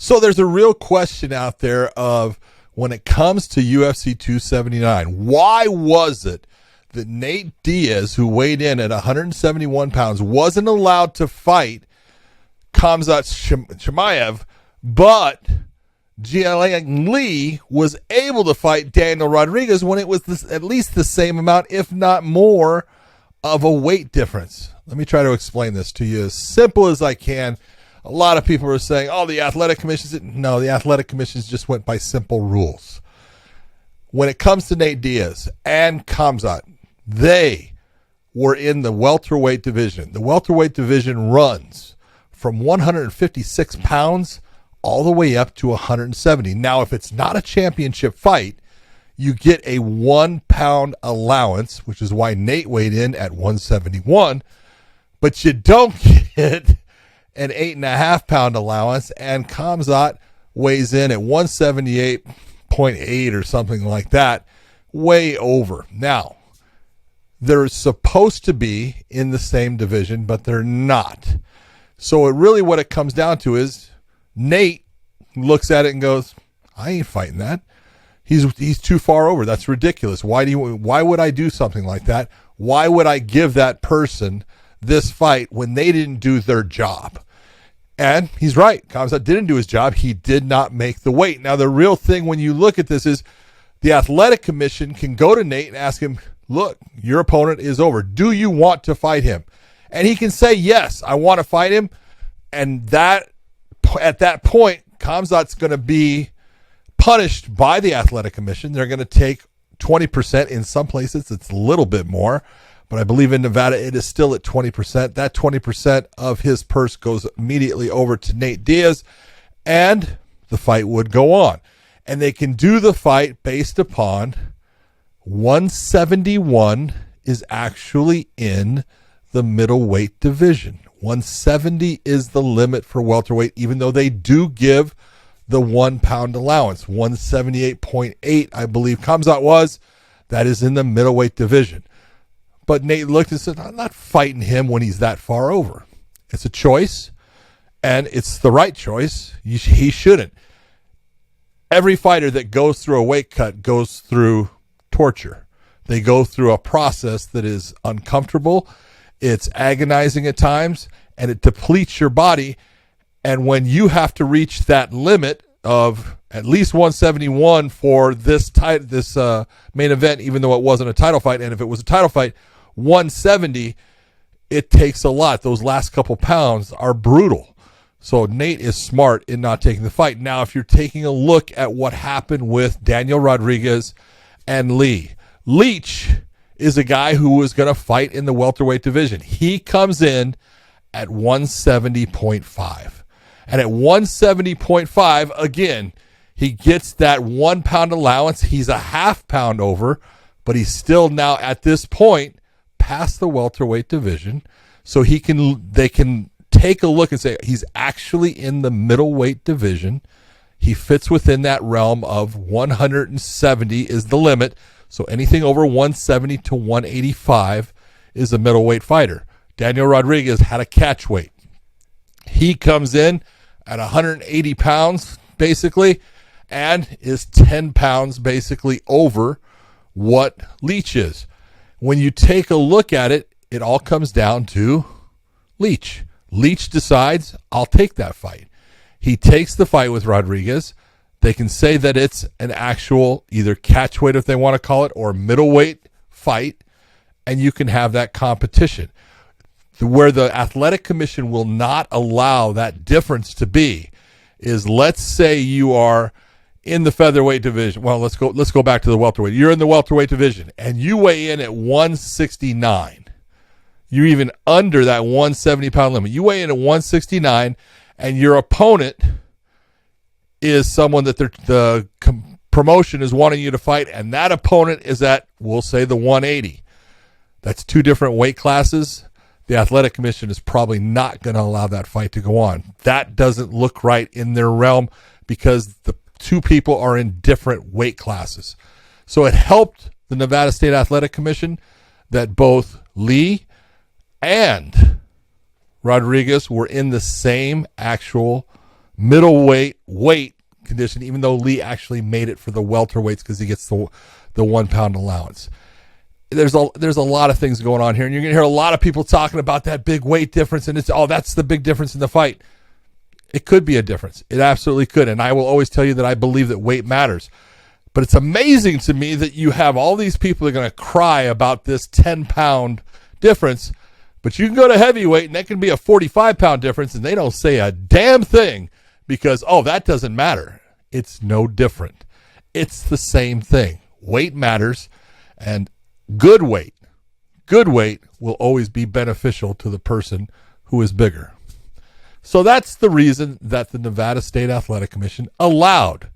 So there's a real question out there of when it comes to UFC 279, why was it that Nate Diaz, who weighed in at 171 pounds, wasn't allowed to fight Khamzat Chimaev, but Jingliang Li was able to fight Daniel Rodriguez when it was at least the same amount, if not more, of a weight difference? Let me try to explain this to you as simple as I can. A lot of people are saying, oh, the athletic commissions. No, the athletic commissions just went by simple rules. When it comes to Nate Diaz and Khamzat, they were in the welterweight division. The welterweight division runs from 156 pounds all the way up to 170. Now, if it's not a championship fight, you get a 1 pound allowance, which is why Nate weighed in at 171, but you don't get an 8.5 pound allowance, and Khamzat weighs in at 178.8 or something like that, way over. Now, they're supposed to be in the same division, but they're not. So what it comes down to is Nate looks at it and goes, I ain't fighting that. He's too far over. That's ridiculous. Why would I do something like that? Why would I give that person this fight when they didn't do their job? And he's right. Khamzat didn't do his job. He did not make the weight. Now, the real thing when you look at this is the athletic commission can go to Nate and ask him, look, your opponent is over. Do you want to fight him? And he can say, yes, I want to fight him. And that at that point, Khamzat's going to be punished by the athletic commission. They're going to take 20%. In some places, it's a little bit more. But I believe in Nevada, it is still at 20%. That 20% of his purse goes immediately over to Nate Diaz, and the fight would go on. And they can do the fight based upon 171 is actually in the middleweight division. 170 is the limit for welterweight, even though they do give the 1 pound allowance. 178.8, I believe Khamzat was. That is in the middleweight division. But Nate looked and said, I'm not fighting him when he's that far over. It's a choice, and it's the right choice. He shouldn't. Every fighter that goes through a weight cut goes through torture. They go through a process that is uncomfortable. It's agonizing at times, and it depletes your body. And when you have to reach that limit of at least 171 for this main event, even though it wasn't a title fight, and if it was a title fight, 170, it takes a lot. Those last couple pounds are brutal. So Nate is smart in not taking the fight. Now, if you're taking a look at what happened with Daniel Rodriguez and Lee, Leach is a guy who was going to fight in the welterweight division. He comes in at 170.5. And at 170.5, again, he gets that 1 pound allowance. He's a half pound over, but he's still now at this point past the welterweight division. So they can take a look and say he's actually in the middleweight division. He fits within that realm of 170 is the limit. So anything over 170 to 185 is a middleweight fighter. Daniel Rodriguez had a catch weight. He comes in at 180 pounds, basically, and is 10 pounds basically over what Leach is. When you take a look at it, it all comes down to Leach. Leach decides, I'll take that fight. He takes the fight with Rodriguez. They can say that it's an actual either catch weight, if they want to call it, or middleweight fight, and you can have that competition. Where the athletic commission will not allow that difference to be is, let's say you are in the featherweight division. Well, let's go back to the welterweight. You're in the welterweight division and you weigh in at 169. You're even under that 170 pound limit. You weigh in at 169, and your opponent is someone that the promotion is wanting you to fight, and that opponent is at, we'll say, the 180. That's two different weight classes. The athletic commission is probably not going to allow that fight to go on. That doesn't look right in their realm because the two people are in different weight classes. So it helped the Nevada State Athletic Commission that both Lee and Rodriguez were in the same actual middleweight weight condition, even though Li actually made it for the welterweights because he gets the 1 pound allowance. There's a lot of things going on here, and you're going to hear a lot of people talking about that big weight difference, and that's the big difference in the fight. It could be a difference. It absolutely could, and I will always tell you that I believe that weight matters. But it's amazing to me that you have all these people that are going to cry about this 10-pound difference, but you can go to heavyweight, and that can be a 45-pound difference, and they don't say a damn thing because, that doesn't matter. It's no different. It's the same thing. Weight matters, and good weight will always be beneficial to the person who is bigger. So that's the reason that the Nevada State Athletic Commission allowed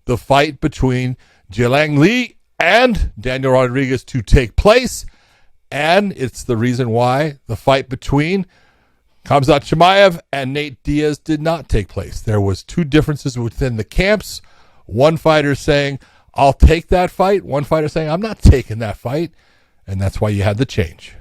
the fight between Jingliang Li and Daniel Rodriguez to take place, and it's the reason why the fight between Khamzat Chimaev and Nate Diaz did not take place. There was two differences within the camps. One fighter saying, I'll take that fight. One fighter saying, I'm not taking that fight. And that's why you had the change.